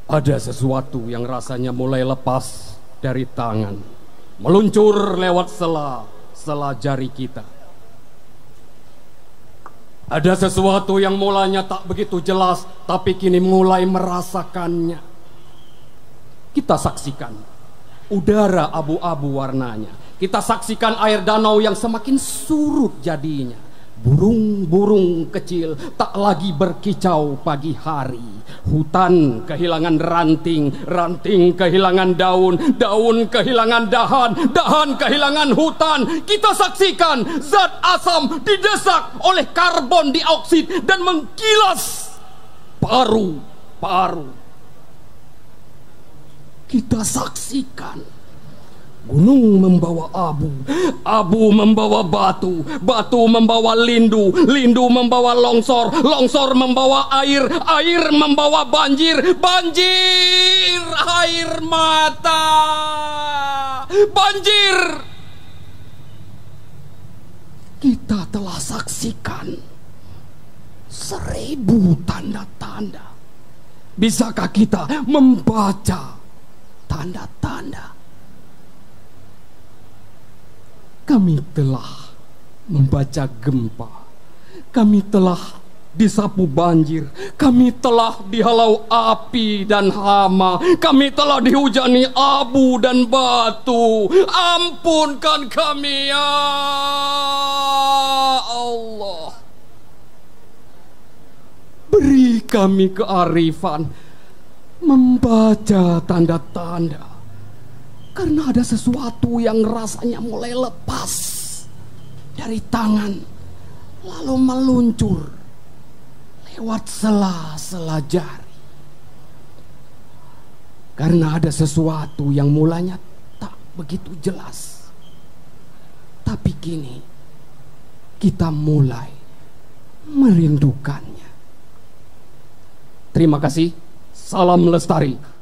Ada sesuatu yang rasanya mulai lepas dari tangan, meluncur lewat sela jari kita. Ada sesuatu yang mulanya tak begitu jelas, tapi kini mulai merasakannya. Kita saksikan udara abu-abu warnanya. Kita saksikan air danau yang semakin surut jadinya. Burung-burung kecil tak lagi berkicau pagi hari. Hutan kehilangan ranting, ranting kehilangan daun, daun kehilangan dahan, dahan kehilangan hutan. Kita saksikan zat asam didesak oleh karbon dioksida dan mengkilas paru-paru. Kita saksikan gunung membawa abu, abu membawa batu, batu membawa lindu, lindu membawa longsor, longsor membawa air, air membawa banjir, banjir air mata, banjir. Kita telah saksikan 1000 tanda-tanda. Bisakah kita membaca tanda-tanda? Kami telah membaca gempa, kami telah disapu banjir, kami telah dihalau api dan hama, kami telah dihujani abu dan batu. Ampunkan kami ya Allah. Beri kami kearifan membaca tanda-tanda. Karena ada sesuatu yang rasanya mulai lepas dari tangan, lalu meluncur lewat sela-sela jari. Karena ada sesuatu yang mulanya tak begitu jelas, tapi kini kita mulai merindukannya. Terima kasih. Salam lestari.